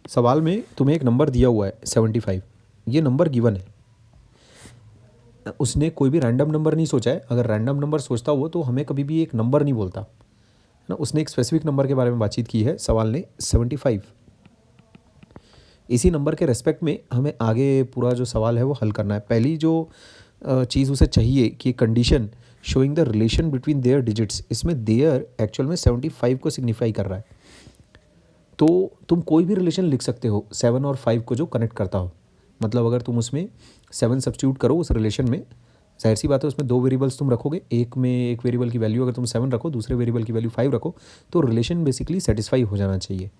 सवाल में तुम्हें एक नंबर दिया हुआ है 75, ये नंबर गिवन है। उसने कोई भी रैंडम नंबर नहीं सोचा है। अगर रैंडम नंबर सोचता हो तो हमें कभी भी एक नंबर नहीं बोलता है ना। उसने एक स्पेसिफिक नंबर के बारे में बातचीत की है सवाल ने 75। इसी नंबर के रेस्पेक्ट में हमें आगे पूरा जो सवाल है वो हल करना है। पहली जो चीज़ उसे चाहिए कि condition showing the relation between their digits, इसमें देयर एक्चुअल में 75 को सिग्निफाई कर रहा है। तो तुम कोई भी रिलेशन लिख सकते हो 7 और 5 को जो कनेक्ट करता हो। मतलब अगर तुम उसमें 7 सब्स्टिट्यूट करो उस रिलेशन में, जाहिर सी बात है उसमें दो वेरिएबल्स तुम रखोगे, एक में एक वेरिएबल की वैल्यू अगर तुम 7 रखो, दूसरे वेरिएबल की वैल्यू 5 रखो, तो रिलेशन बेसिकली सेटिस्फाई हो जाना चाहिए।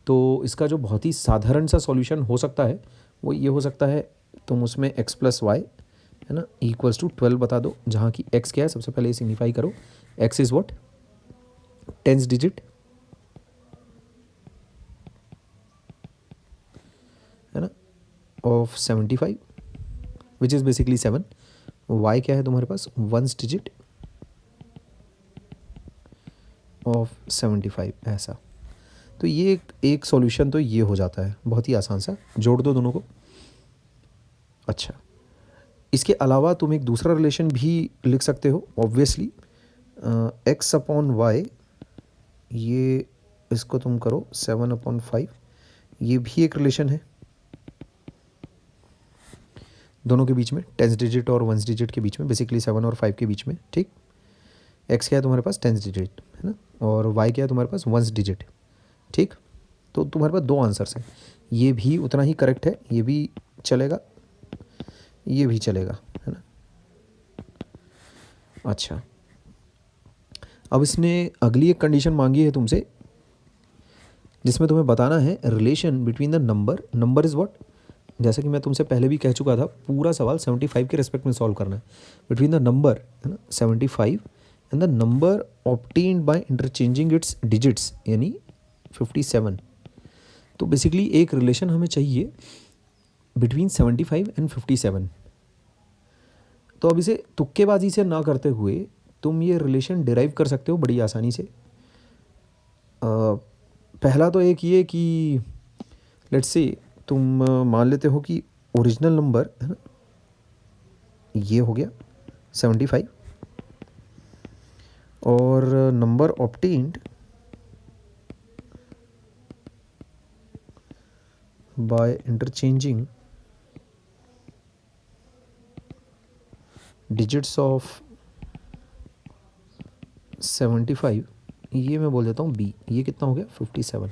तो इसका जो बहुत ही साधारण सा सॉल्यूशन हो सकता है वो ये हो सकता है, तुम उसमें x प्लस वाई है ना इक्वल्स टू 12 बता दो, जहाँ की x क्या है सबसे पहले ये सिग्निफाई करो। x is what, 10th digit है ना of 75 which is basically 7। y क्या है तुम्हारे पास, 1st डिजिट ऑफ 75, ऐसा। तो ये एक सॉल्यूशन तो ये हो जाता है, बहुत ही आसान सा, जोड़ दो दोनों को। अच्छा, इसके अलावा तुम एक दूसरा रिलेशन भी लिख सकते हो ऑब्वियसली, x अपॉन वाई, ये इसको तुम करो 7/5, ये भी एक रिलेशन है दोनों के बीच में, 10th डिजिट और 1st डिजिट के बीच में, बेसिकली 7 और 5 के बीच में। ठीक, x क्या है तुम्हारे पास 10th डिजिट है ना, और y क्या है तुम्हारे पास 1st डिजिट। ठीक, तो तुम्हारे पास दो आंसर्स हैं, ये भी उतना ही करेक्ट है, ये भी चलेगा, ये भी चलेगा, है ना। अच्छा, अब इसने अगली एक कंडीशन मांगी है तुमसे, जिसमें तुम्हें बताना है relation between the number is what. जैसा कि मैं तुमसे पहले भी कह चुका था, पूरा सवाल 75 के रेस्पेक्ट में सॉल्व करना है। बिटवीन द नंबर है ना 75 and the number obtained by interchanging it's digits यानी 57। तो बेसिकली एक रिलेशन हमें चाहिए बिटवीन 75 एंड 57। तो अब इसे तुक्केबाजी से ना करते हुए तुम ये रिलेशन डिराइव कर सकते हो बड़ी आसानी से। पहला तो एक ये कि लेट्स से तुम मान लेते हो कि ओरिजिनल नंबर है ना ये हो गया 75, और number obtained by interchanging digits of 75, ये मैं बोल देता हूँ b, ये कितना हो गया 57।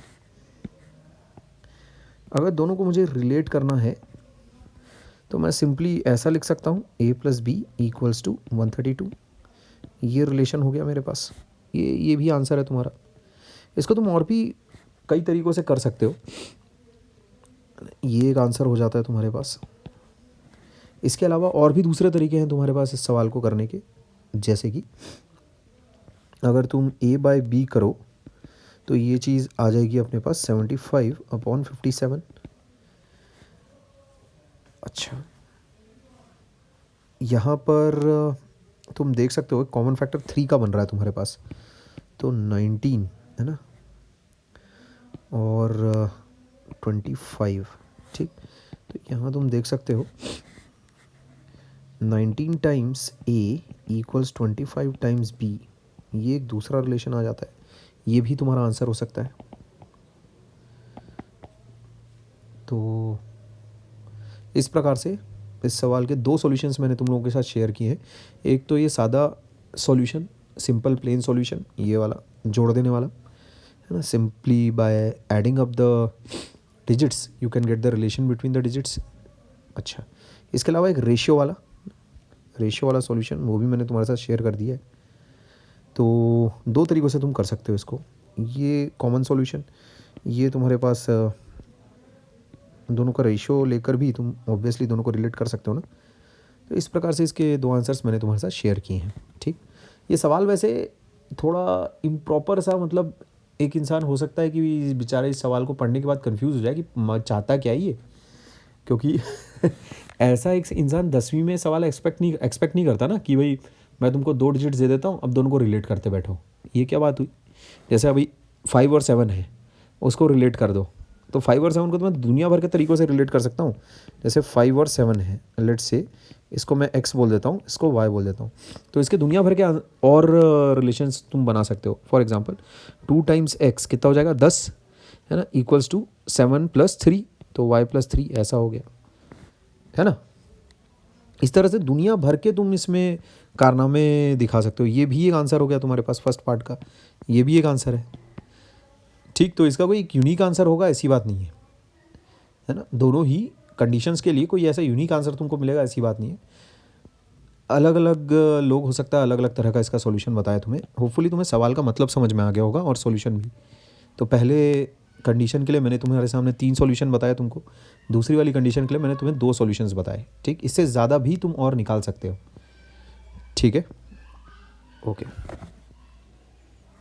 अगर दोनों को मुझे रिलेट करना है तो मैं सिंपली ऐसा लिख सकता हूँ a plus B equals to 132, ये रिलेशन हो गया मेरे पास। ये भी आंसर है तुम्हारा। इसको तुम और भी कई तरीक़ों से कर सकते हो, ये एक आंसर हो जाता है तुम्हारे पास। इसके अलावा और भी दूसरे तरीके हैं तुम्हारे पास इस सवाल को करने के, जैसे कि अगर तुम a/b करो तो ये चीज़ आ जाएगी अपने पास 75/57। अच्छा, यहाँ पर तुम देख सकते हो कॉमन फैक्टर 3 का बन रहा है तुम्हारे पास, तो 19 है ना और 25। ठीक, तो यहाँ तुम देख सकते हो 19 times a equals 25 times b, ये एक दूसरा रिलेशन आ जाता है, ये भी तुम्हारा आंसर हो सकता है। तो इस प्रकार से इस सवाल के दो सॉल्यूशंस मैंने तुम लोगों के साथ शेयर किए हैं। एक तो ये सादा सॉल्यूशन, सिंपल प्लेन सॉल्यूशन, ये वाला जोड़ देने वाला है ना, simply by adding up the digits you can get the relation between the digits. अच्छा, इसके अलावा एक रेशियो वाला सॉल्यूशन, वो भी मैंने तुम्हारे साथ शेयर कर दिया है। तो दो तरीक़ों से तुम कर सकते हो इसको। ये कॉमन सॉल्यूशन, ये तुम्हारे पास दोनों का रेशियो लेकर भी तुम ऑब्वियसली दोनों को रिलेट कर सकते हो ना। तो इस प्रकार से इसके दो आंसर्स मैंने तुम्हारे साथ शेयर किए हैं। ठीक, ये सवाल वैसे थोड़ा इम्प्रॉपर सा, मतलब एक इंसान हो सकता है कि बेचारे इस सवाल को पढ़ने के बाद कंफ्यूज हो जाए कि चाहता क्या है ये, क्योंकि ऐसा एक इंसान 10वीं में सवाल एक्सपेक्ट नहीं करता ना कि भाई मैं तुमको 2 डिजिट्स दे देता हूँ, अब दोनों को रिलेट करते बैठो, ये क्या बात हुई। जैसे अभी 5 और 7 है, उसको रिलेट कर दो, तो 5 और 7 को तो मैं दुनिया भर के तरीक़ों से रिलेट कर सकता हूँ। जैसे 5 और 7 है, लेट्स से इसको मैं x बोल देता हूँ, इसको y बोल देता हूँ। तो इसके दुनिया भर के और रिलेशंस तुम बना सकते हो। फॉर एग्जांपल 2 टाइम्स x कितना हो जाएगा 10, है ना, इक्वल्स टू 7 + 3, तो y + 3 ऐसा हो गया, है ना। इस तरह से दुनिया भर के तुम इसमें कारनामे दिखा सकते हो। ये भी एक आंसर हो गया तुम्हारे पास फर्स्ट पार्ट का, ये भी एक आंसर है, ठीक। तो इसका कोई एक यूनिक आंसर होगा ऐसी बात नहीं है ना। दोनों ही कंडीशंस के लिए कोई ऐसा यूनिक आंसर तुमको मिलेगा ऐसी बात नहीं है। अलग अलग लोग हो सकता है अलग अलग तरह का इसका सॉल्यूशन बताए तुम्हें। होपफुली तुम्हें सवाल का मतलब समझ में आ गया होगा और सॉल्यूशन भी। तो पहले कंडीशन के लिए मैंने तुम्हारे सामने 3 सॉल्यूशन बताए तुमको, दूसरी वाली कंडीशन के लिए मैंने तुम्हें 2 सॉल्यूशंस बताए, ठीक। इससे ज़्यादा भी तुम और निकाल सकते हो, ठीक है, ओके।